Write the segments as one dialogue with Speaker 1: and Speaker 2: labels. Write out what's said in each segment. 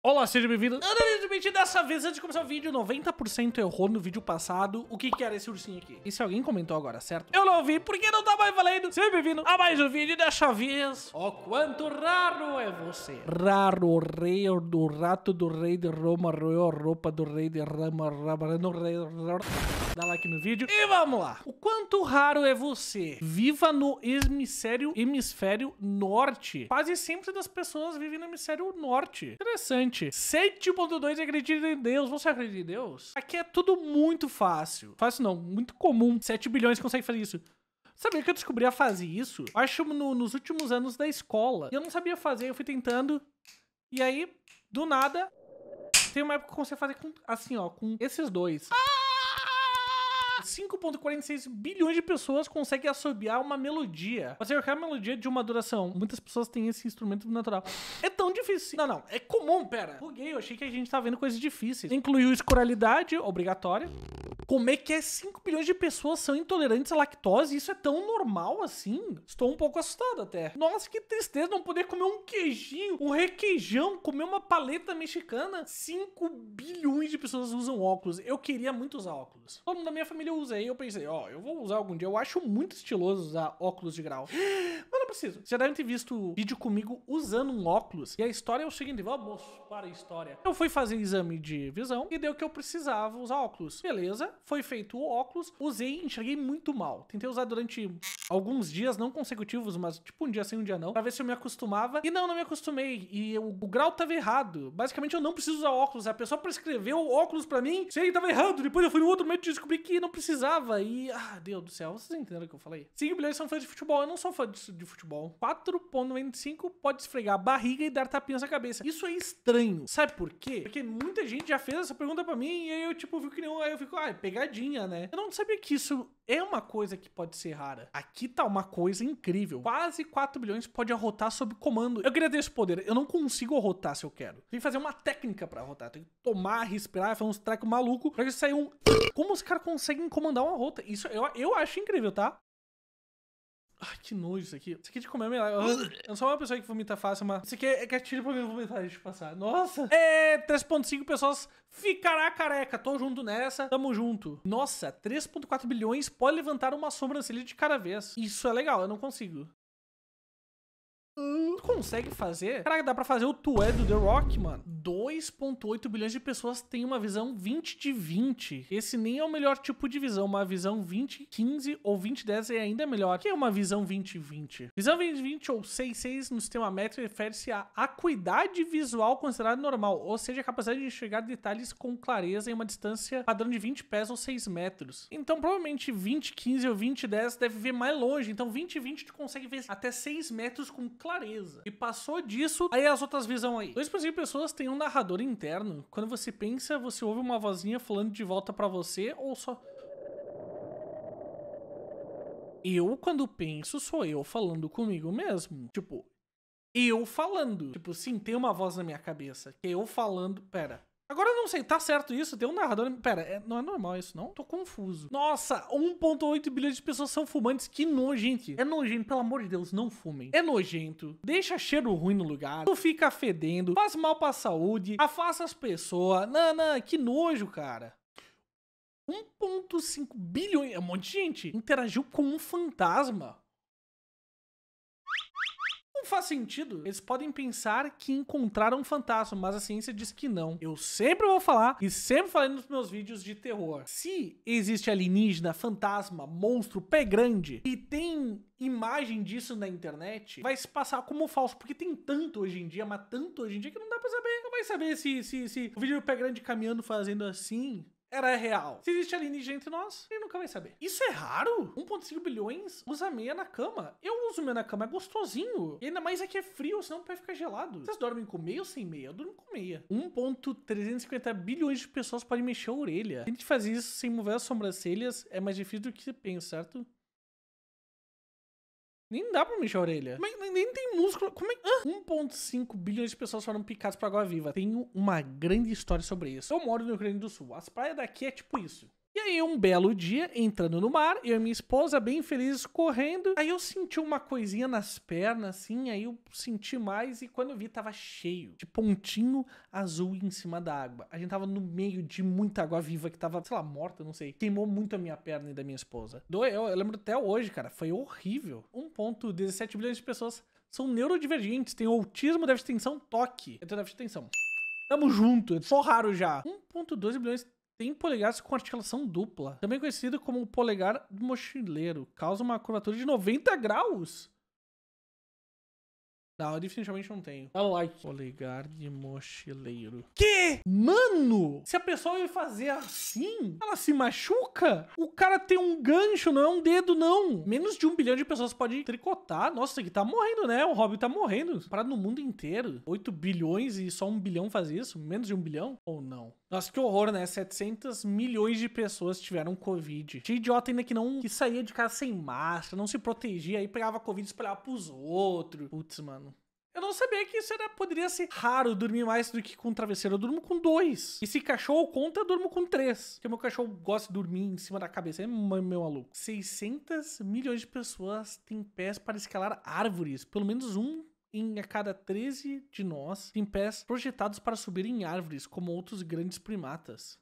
Speaker 1: Olá, seja bem-vindo. Dessa vez, antes de começar o vídeo, 90% errou no vídeo passado. O que era esse ursinho aqui? E se alguém comentou agora, certo? Eu não ouvi, porque não tá mais valendo. Seja bem-vindo a mais um vídeo dessa vez. Ó, quanto raro é você. Raro, o rei do rato do rei de Roma, roeu a roupa do rei de Rama, no rei... Dá like no vídeo. E vamos lá. O quanto raro é você. Viva no hemisfério norte. Quase sempre das pessoas vivem no hemisfério norte. Interessante. 7.2 acredita em Deus. Você acredita em Deus? Aqui é tudo muito fácil. Fácil não, muito comum. 7 bilhões consegue fazer isso. Sabia que eu descobri a fazer isso? Acho nos últimos anos da escola. E eu não sabia fazer, eu fui tentando. E aí, do nada, tem uma época que eu consegui fazer com, assim, ó, com esses dois. 5.46 bilhões de pessoas conseguem assobiar uma melodia. Você quer uma melodia de uma duração. Muitas pessoas têm esse instrumento natural. É tão difícil. Não. É comum, pera. Buguei, eu achei que a gente tá vendo coisas difíceis. Incluiu escuralidade obrigatória. Como é que 5 bilhões de pessoas são intolerantes à lactose? Isso é tão normal assim? Estou um pouco assustado até. Nossa, que tristeza não poder comer um queijinho, um requeijão, comer uma paleta mexicana. 5 bilhões de pessoas usam óculos. Eu queria muito usar óculos. Todo mundo da minha família usa. Aí eu pensei, ó, eu vou usar algum dia. Eu acho muito estiloso usar óculos de grau. Mas não preciso. Vocês já devem ter visto vídeo comigo usando um óculos. E a história é o seguinte, vamos para a história. Eu fui fazer exame de visão e deu que eu precisava usar óculos. Beleza. Foi feito o óculos, usei e enxerguei muito mal. Tentei usar durante alguns dias, não consecutivos, mas tipo um dia sim, um dia não, pra ver se eu me acostumava. E não me acostumei. E o grau tava errado. Basicamente eu não preciso usar óculos. A pessoa prescreveu óculos pra mim, sei que tava errado. Depois eu fui no outro médico e descobri que não precisava. E, Deus do céu, vocês entenderam o que eu falei? 5 bilhões são fãs de futebol. Eu não sou fã de futebol. 4.95 pode esfregar a barriga e dar tapinhas na cabeça. Isso é estranho. Sabe por quê? Porque muita gente já fez essa pergunta pra mim e aí eu tipo fico que nem aí eu fico, pegadinha, né? Eu não sabia que isso é uma coisa que pode ser rara. Aqui tá uma coisa incrível. Quase 4 bilhões pode arrotar sob comando. Eu queria ter esse poder. Eu não consigo arrotar se eu quero. Tem que fazer uma técnica pra arrotar. Tem que tomar, respirar, fazer uns trecos malucos pra que sair um... Como os caras conseguem comandar uma rota? Isso eu acho incrível, tá? Ai, que nojo isso aqui. Isso aqui de comer é melhor. Eu não sou uma pessoa que vomita fácil, mas... Isso aqui é gatilho pra mim vomitar, deixa eu passar. Nossa. 3.5 pessoas ficará careca. Tô junto nessa. Tamo junto. Nossa, 3.4 bilhões pode levantar uma sobrancelha de cada vez. Isso é legal, eu não consigo. Tu consegue fazer? Caraca, dá pra fazer o tué do The Rock, mano. 2.8 bilhões de pessoas têm uma visão 20 de 20. Esse nem é o melhor tipo de visão. Uma visão 20/15 ou 20/10 é ainda melhor. O que é uma visão 20/20? Visão 20/20 ou 6/6 no sistema métrico refere-se à acuidade visual considerada normal, ou seja, a capacidade de enxergar detalhes com clareza em uma distância padrão de 20 pés ou 6 metros. Então, provavelmente 20/15 ou 20/10 deve ver mais longe. Então, 20/20 tu consegue ver até 6 metros com clareza. E passou disso, aí as outras visão aí. 2% de pessoas têm um narrador interno. Quando você pensa, você ouve uma vozinha falando de volta pra você ou só... Eu, quando penso, sou eu falando comigo mesmo. Tipo, eu falando. Tipo, sim, tem uma voz na minha cabeça. Eu falando... Pera. Agora eu não sei, tá certo isso? Tem um narrador... Pera, não é normal isso, não? Tô confuso. Nossa, 1.8 bilhões de pessoas são fumantes. Que nojento. É nojento, pelo amor de Deus, não fumem. É nojento. Deixa cheiro ruim no lugar. Tu fica fedendo. Faz mal pra saúde. Afasta as pessoas. Não, que nojo, cara. 1.5 bilhões... Um monte de gente interagiu com um fantasma. Não faz sentido. Eles podem pensar que encontraram um fantasma, mas a ciência diz que não. Eu sempre vou falar, e sempre falei nos meus vídeos de terror. Se existe alienígena, fantasma, monstro, pé grande, e tem imagem disso na internet, vai se passar como falso, porque tem tanto hoje em dia, mas tanto hoje em dia que não dá pra saber. Não vai saber se o vídeo do pé grande caminhando fazendo assim... era real. Se existe alienígena entre nós, ele nunca vai saber. Isso é raro? 1.5 bilhões usa meia na cama. Eu uso meia na cama, é gostosinho. E ainda mais aqui é frio, senão vai ficar gelado. Vocês dormem com meia ou sem meia? Eu durmo com meia. 1.350 bilhões de pessoas podem mexer a orelha. Se a gente fazer isso sem mover as sobrancelhas, é mais difícil do que você pensa, certo? Nem dá pra mexer a orelha. Mas nem tem músculo. Como é? 1.5 bilhões de pessoas foram picadas por água viva. Tenho uma grande história sobre isso. Eu moro no Rio Grande do Sul. As praias daqui é tipo isso. E E aí, um belo dia, entrando no mar, eu e minha esposa, bem felizes, correndo. Aí eu senti uma coisinha nas pernas, assim, aí eu senti mais e quando eu vi, tava cheio de pontinho azul em cima da água. A gente tava no meio de muita água viva que tava, sei lá, morta, não sei. Queimou muito a minha perna e da minha esposa. Eu lembro até hoje, cara, foi horrível. 1,17 bilhões de pessoas são neurodivergentes, têm autismo, déficit de atenção, toque. Eu tenho déficit de atenção. Tamo junto, é só raro já. 1,2 bilhões tem polegares com articulação dupla, também conhecido como polegar mochileiro. Causa uma curvatura de 90 graus. Não, eu definitivamente não tenho. Dá like. Polegar de mochileiro. Que? Mano! Se a pessoa vai fazer assim, ela se machuca? O cara tem um gancho, não é um dedo, não. Menos de 1 bilhão de pessoas pode tricotar. Nossa, isso aqui tá morrendo, né? O hobby tá morrendo. Parado no mundo inteiro. 8 bilhões e só 1 bilhão faz isso? Menos de 1 bilhão? Ou não? Nossa, que horror, né? 700 milhões de pessoas tiveram Covid. Tinha idiota ainda que saía de casa sem máscara, não se protegia, aí pegava Covid e espalhava pros outros. Putz, mano. Eu não sabia que isso poderia ser raro dormir mais do que com um travesseiro. Eu durmo com 2. E se cachorro conta, eu durmo com 3. Porque meu cachorro gosta de dormir em cima da cabeça. É meu maluco. 600 milhões de pessoas têm pés para escalar árvores. Pelo menos um em a cada 13 de nós tem pés projetados para subir em árvores, como outros grandes primatas.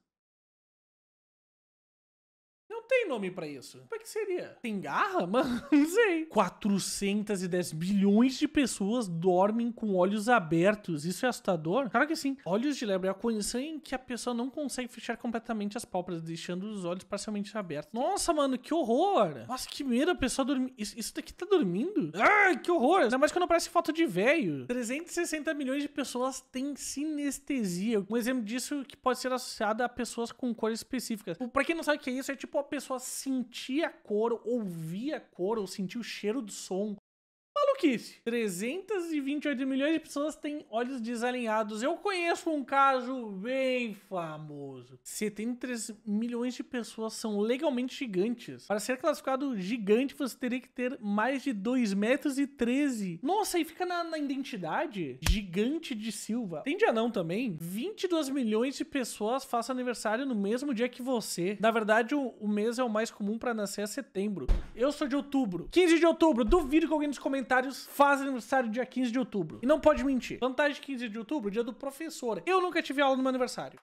Speaker 1: Não tem nome pra isso. Como é que seria? Tem garra? Mano, não sei. 410 bilhões de pessoas dormem com olhos abertos. Isso é assustador? Claro que sim. Olhos de lebre é a condição em que a pessoa não consegue fechar completamente as pálpebras, deixando os olhos parcialmente abertos. Nossa, mano, que horror. Nossa, que medo a pessoa dormir. Isso daqui tá dormindo? Ai, que horror. Ainda mais quando aparece foto de velho. 360 milhões de pessoas têm sinestesia. Um exemplo disso que pode ser associado a pessoas com cores específicas. Pra quem não sabe o que é isso, é tipo a pessoa sentir a cor, ouvir a cor, ou sentir o cheiro do som. Maluquice. 328 milhões de pessoas têm olhos desalinhados. Eu conheço um caso bem famoso. 73 milhões de pessoas são legalmente gigantes. Para ser classificado gigante, você teria que ter mais de 2,13 m. Nossa, aí fica na identidade. Gigante de Silva. Tem de anão também. 22 milhões de pessoas fazem aniversário no mesmo dia que você. Na verdade, o mês é o mais comum para nascer é setembro. Eu sou de outubro. 15 de outubro. Duvido que alguém nos comentários faz aniversário dia 15 de outubro. E não pode mentir. Vantagem de 15 de outubro, dia do professor. Eu nunca tive aula no meu aniversário.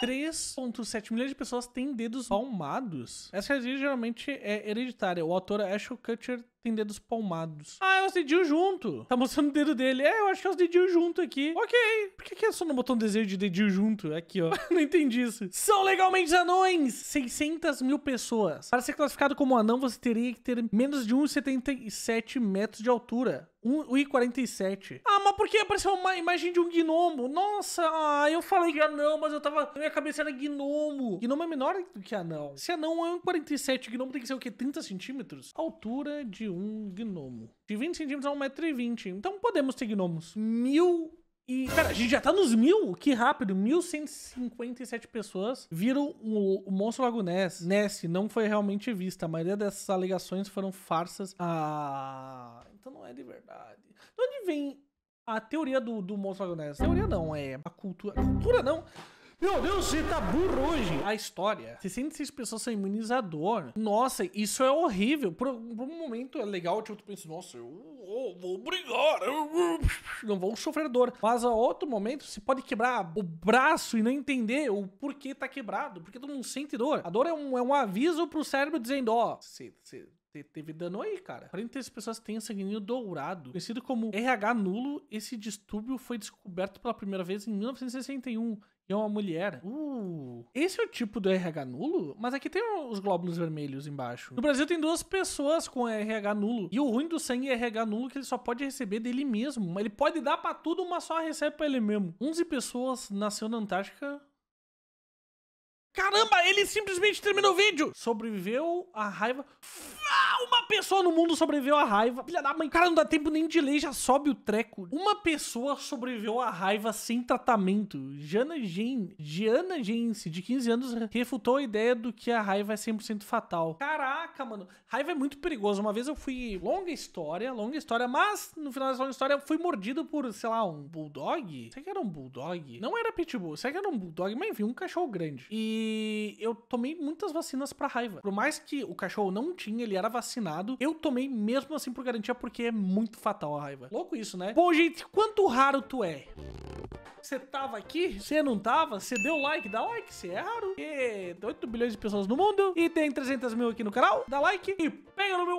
Speaker 1: 3,7 milhões de pessoas têm dedos palmados. Essa alergia geralmente é hereditária. O autor Ashton Kutcher tem dedos palmados. Ah, é os dedinhos junto. Tá mostrando o dedo dele. É, eu acho que é os dedinhos junto aqui. Ok. Por que só não botou um desenho de dedinho junto? Aqui, ó. Não entendi isso. São legalmente anões. 600 mil pessoas. Para ser classificado como anão, você teria que ter menos de 1,77 metros de altura. 1,47. Ah, mas por que apareceu uma imagem de um gnomo? Nossa, eu falei que anão, mas na minha cabeça era gnomo. Gnomo é menor do que anão. Se anão é 1,47, gnomo tem que ser o quê? 30 centímetros? Altura de um gnomo. De 20 centímetros a 1,20 m. Então podemos ter gnomos. Pera, a gente já tá nos 1000? Que rápido. 1.157 pessoas viram o monstro Lago Ness. Ness não foi realmente vista. A maioria dessas alegações foram farsas. Ah, então não é de verdade. De onde vem a teoria do monstro Lago Ness? Teoria não, é a cultura. Cultura não. Meu Deus, você tá burro hoje. A história. 66 pessoas são imunizador. Nossa, isso é horrível. Por um momento é legal, tipo, tu pensa, nossa, eu vou brigar. Não vou sofrer dor. Mas a outro momento, você pode quebrar o braço e não entender o porquê tá quebrado. Porque tu não sente dor. A dor é um aviso pro cérebro dizendo, ó, você teve dano aí, cara. 43 pessoas têm sanguíneo dourado. Conhecido como RH nulo, esse distúrbio foi descoberto pela primeira vez em 1961. E é uma mulher. Esse é o tipo do RH nulo? Mas aqui tem os glóbulos vermelhos embaixo. No Brasil tem 2 pessoas com RH nulo. E o ruim do sangue é RH nulo que ele só pode receber dele mesmo. Ele pode dar pra tudo, mas só recebe pra ele mesmo. 11 pessoas nasceu na Antártica. Caramba, ele simplesmente terminou o vídeo. Sobreviveu à raiva. Uma pessoa no mundo sobreviveu à raiva. Filha da mãe. Cara, não dá tempo nem de ler, já sobe o treco. Uma pessoa sobreviveu à raiva sem tratamento. Diana Gense, de 15 anos, refutou a ideia do que a raiva é 100% fatal. Caraca, mano. Raiva é muito perigoso. Uma vez eu fui... Longa história, mas no final dessa longa história eu fui mordido por, sei lá, um bulldog? Será que era um bulldog? Não era pitbull. Será que era um bulldog? Mas enfim, um cachorro grande. E eu tomei muitas vacinas pra raiva. Por mais que o cachorro não tinha, ele era vacinado, eu tomei mesmo assim por garantia, porque é muito fatal a raiva. Louco isso, né? Bom, gente, quanto raro tu é? Você tava aqui? Você não tava? Você deu like? Dá like, você é raro. E 8 bilhões de pessoas no mundo e tem 300 mil aqui no canal. Dá like e pega no meu